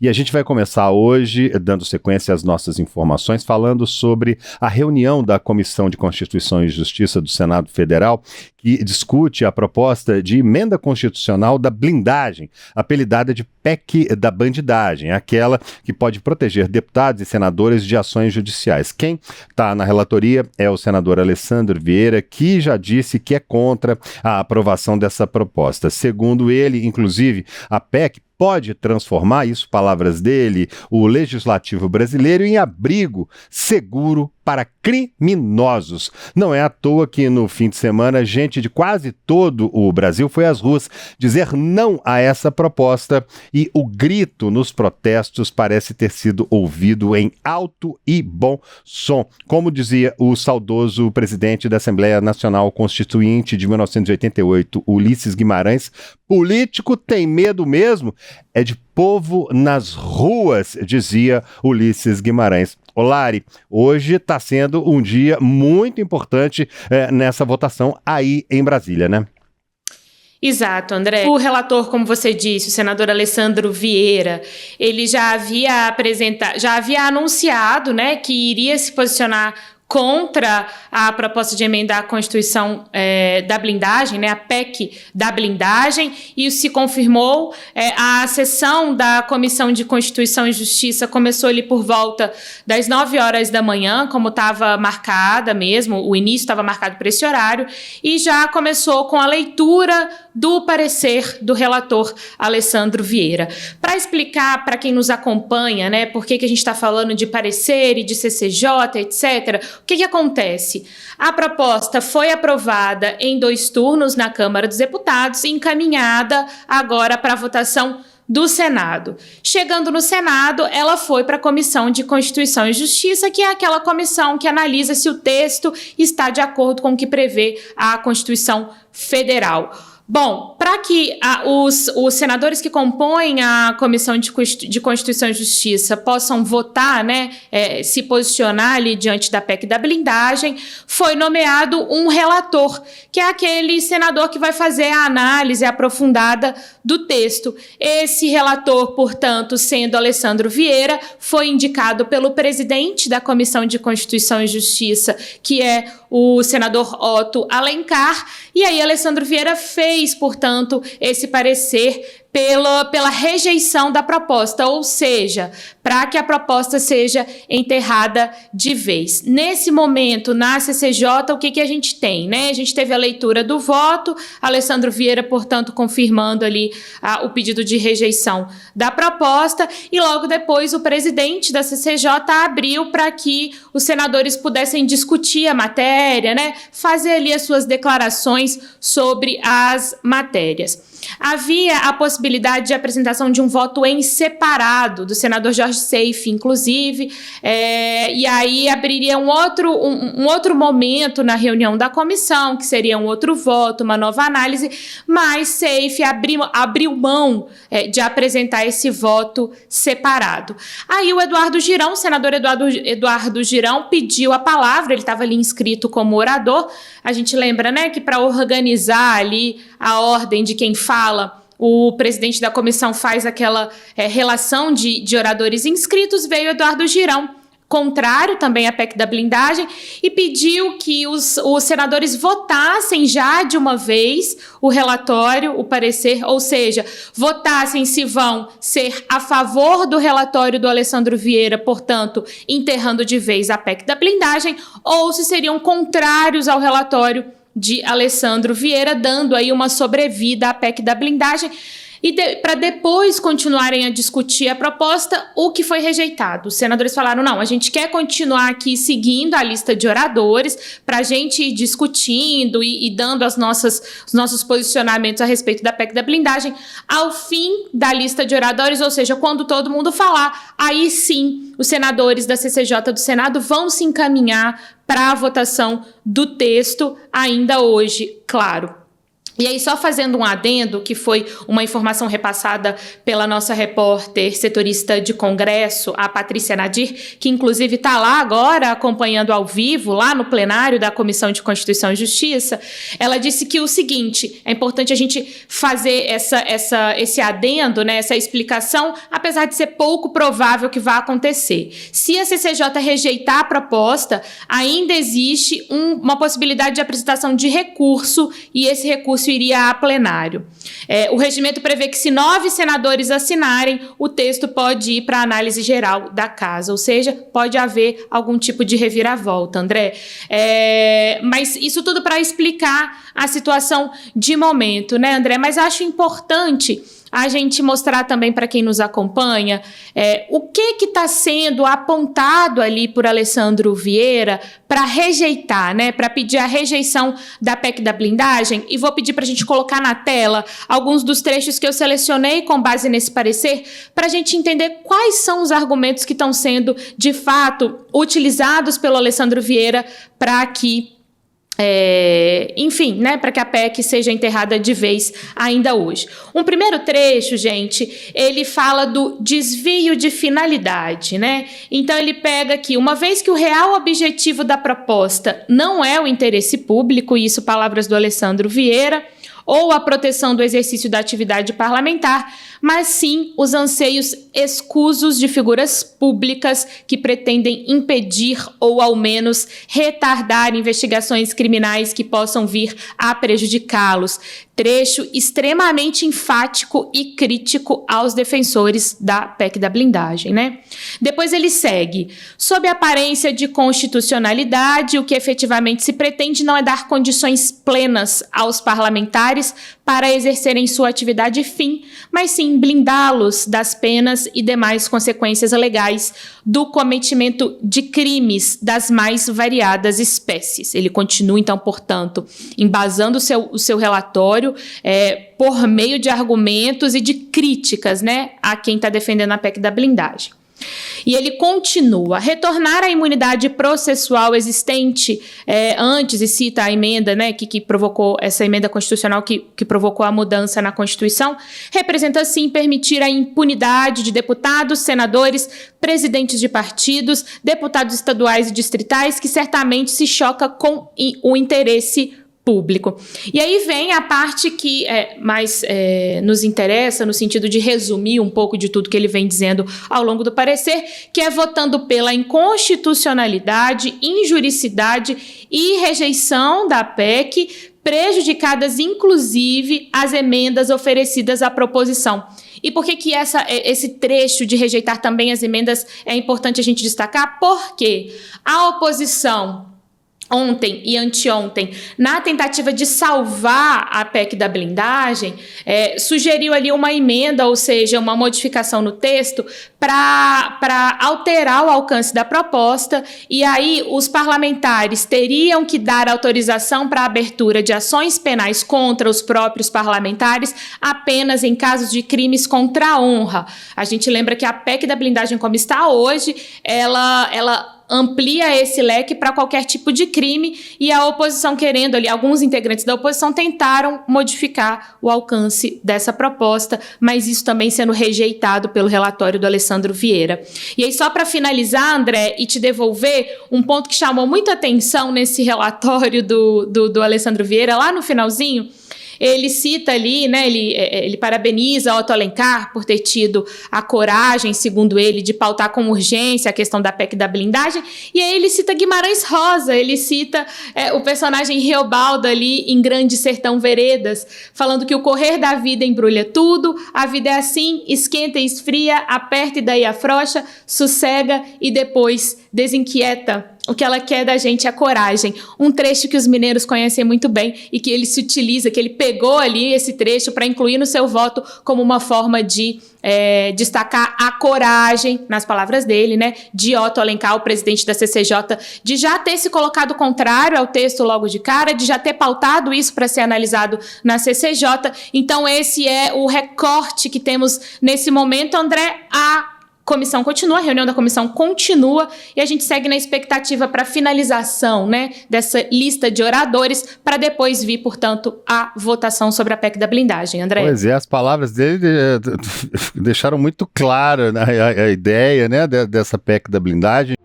E a gente vai começar hoje, dando sequência às nossas informações, falando sobre a reunião da Comissão de Constituição e Justiça do Senado Federal, que discute a proposta de emenda constitucional da blindagem, apelidada de PEC da bandidagem, aquela que pode proteger deputados e senadores de ações judiciais. Quem está na relatoria é o senador Alessandro Vieira, que já disse que é contra a aprovação dessa proposta. Segundo ele, inclusive, a PEC pode transformar, isso palavras dele, o legislativo brasileiro em abrigo seguro para criminosos. Não é à toa que no fim de semana, gente de quase todo o Brasil foi às ruas dizer não a essa proposta e o grito nos protestos parece ter sido ouvido em alto e bom som. Como dizia o saudoso presidente da Assembleia Nacional Constituinte de 1988, Ulisses Guimarães, político tem medo mesmo é de povo nas ruas, dizia Ulisses Guimarães. Olari, hoje está sendo um dia muito importante nessa votação aí em Brasília, né? Exato, André. O relator, como você disse, o senador Alessandro Vieira, ele já havia anunciado, né, que iria se posicionar contra a proposta de emenda à Constituição da blindagem, né, a PEC da blindagem, e se confirmou. A sessão da Comissão de Constituição e Justiça começou ali por volta das 9 horas da manhã, como estava marcada mesmo, o início estava marcado para esse horário, e já começou com a leitura do parecer do relator Alessandro Vieira. Para explicar para quem nos acompanha, né, por que a gente está falando de parecer e de CCJ, etc., o que acontece? A proposta foi aprovada em 2 turnos na Câmara dos Deputados e encaminhada agora para a votação do Senado. Chegando no Senado, ela foi para a Comissão de Constituição e Justiça, que é aquela comissão que analisa se o texto está de acordo com o que prevê a Constituição Federal. Bom, para que os senadores que compõem a Comissão de Constituição e Justiça possam votar, né, se posicionar ali diante da PEC da blindagem, foi nomeado um relator, que é aquele senador que vai fazer a análise aprofundada do texto. Esse relator, portanto, sendo Alessandro Vieira, foi indicado pelo presidente da Comissão de Constituição e Justiça, que é o senador Otto Alencar, e aí Alessandro Vieira fez, portanto, esse parecer pela rejeição da proposta, ou seja, para que a proposta seja enterrada de vez. Nesse momento, na CCJ, o que a gente tem, né? A gente teve a leitura do voto, Alessandro Vieira, portanto, confirmando ali o pedido de rejeição da proposta, e logo depois o presidente da CCJ abriu para que os senadores pudessem discutir a matéria, né? Fazer ali as suas declarações sobre as matérias. Havia a possibilidade de apresentação de um voto em separado, do senador Jorge Seife, inclusive, e aí abriria um outro momento na reunião da comissão, que seria um outro voto, uma nova análise, mas Seife abriu mão de apresentar esse voto separado. Aí o senador Eduardo Girão pediu a palavra, ele estava ali inscrito como orador. A gente lembra, né, que para organizar ali a ordem de quem fala, o presidente da comissão faz aquela relação de oradores inscritos. Veio Eduardo Girão, contrário também à PEC da blindagem, e pediu que os senadores votassem já de uma vez o relatório, o parecer, ou seja, votassem se vão ser a favor do relatório do Alessandro Vieira, portanto, enterrando de vez a PEC da blindagem, ou se seriam contrários ao relatório de Alessandro Vieira, dando aí uma sobrevida à PEC da blindagem, e para depois continuarem a discutir a proposta, o que foi rejeitado. Os senadores falaram, não, a gente quer continuar aqui seguindo a lista de oradores para a gente ir discutindo e dando os nossos posicionamentos a respeito da PEC da blindagem ao fim da lista de oradores, ou seja, quando todo mundo falar, aí sim os senadores da CCJ do Senado vão se encaminhar para a votação do texto ainda hoje, claro. E aí, só fazendo um adendo, que foi uma informação repassada pela nossa repórter setorista de Congresso, a Patrícia Nadir, que inclusive está lá agora acompanhando ao vivo, lá no plenário da Comissão de Constituição e Justiça, ela disse que o seguinte, é importante a gente fazer esse adendo, né, essa explicação, apesar de ser pouco provável que vá acontecer. Se a CCJ rejeitar a proposta, ainda existe uma possibilidade de apresentação de recurso, e esse recurso iria a plenário. O regimento prevê que se 9 senadores assinarem, o texto pode ir para a análise geral da casa, ou seja, pode haver algum tipo de reviravolta, André. Mas isso tudo para explicar a situação de momento, né, André? Mas acho importante a gente mostrar também para quem nos acompanha o que está sendo apontado ali por Alessandro Vieira para rejeitar, né, para pedir a rejeição da PEC da blindagem. E vou pedir para a gente colocar na tela alguns dos trechos que eu selecionei com base nesse parecer, para a gente entender quais são os argumentos que estão sendo, de fato, utilizados pelo Alessandro Vieira para que enfim, né, para que a PEC seja enterrada de vez ainda hoje. Um primeiro trecho, gente, ele fala do desvio de finalidade, né? Então ele pega aqui, uma vez que o real objetivo da proposta não é o interesse público, isso palavras do Alessandro Vieira, ou a proteção do exercício da atividade parlamentar, mas sim os anseios escusos de figuras públicas que pretendem impedir ou, ao menos, retardar investigações criminais que possam vir a prejudicá-los. Trecho extremamente enfático e crítico aos defensores da PEC da blindagem, né? Depois ele segue. Sob a aparência de constitucionalidade, o que efetivamente se pretende não é dar condições plenas aos parlamentares para exercerem sua atividade fim, mas sim blindá-los das penas e demais consequências legais do cometimento de crimes das mais variadas espécies. Ele continua, então, portanto, embasando o seu relatório por meio de argumentos e de críticas, né, a quem está defendendo a PEC da blindagem. E ele continua, retornar à imunidade processual existente antes, e cita a emenda, né, que provocou, essa emenda constitucional que provocou a mudança na Constituição, representa, sim, permitir a impunidade de deputados, senadores, presidentes de partidos, deputados estaduais e distritais, que certamente se choca com o interesse público. E aí vem a parte que mais nos interessa, no sentido de resumir um pouco de tudo que ele vem dizendo ao longo do parecer, que é votando pela inconstitucionalidade, injuricidade e rejeição da PEC, prejudicadas inclusive as emendas oferecidas à proposição. E por que esse trecho de rejeitar também as emendas é importante a gente destacar? Porque a oposição, ontem e anteontem, na tentativa de salvar a PEC da blindagem, sugeriu ali uma emenda, ou seja, uma modificação no texto para alterar o alcance da proposta, e aí os parlamentares teriam que dar autorização para a abertura de ações penais contra os próprios parlamentares apenas em casos de crimes contra a honra. A gente lembra que a PEC da blindagem, como está hoje, ela amplia esse leque para qualquer tipo de crime, e a oposição querendo ali, alguns integrantes da oposição tentaram modificar o alcance dessa proposta, mas isso também sendo rejeitado pelo relatório do Alessandro Vieira. E aí, só para finalizar, André, e te devolver um ponto que chamou muita atenção nesse relatório do Alessandro Vieira, lá no finalzinho, ele cita ali, né, ele parabeniza Otto Alencar por ter tido a coragem, segundo ele, de pautar com urgência a questão da PEC da blindagem, e aí ele cita Guimarães Rosa, ele cita o personagem Riobaldo ali em Grande Sertão Veredas, falando que o correr da vida embrulha tudo, a vida é assim, esquenta e esfria, aperta e daí afrouxa, sossega e depois desinquieta. O que ela quer da gente é coragem. Um trecho que os mineiros conhecem muito bem e que ele se utiliza, que ele pegou ali esse trecho para incluir no seu voto como uma forma de destacar a coragem, nas palavras dele, né, de Otto Alencar, o presidente da CCJ, de já ter se colocado contrário ao texto logo de cara, de já ter pautado isso para ser analisado na CCJ. Então esse é o recorte que temos nesse momento, André, comissão continua, a reunião da comissão continua e a gente segue na expectativa para finalização, né, dessa lista de oradores para depois vir, portanto, a votação sobre a PEC da blindagem, André. Pois é, as palavras dele deixaram muito clara, né, a ideia, né, dessa PEC da blindagem.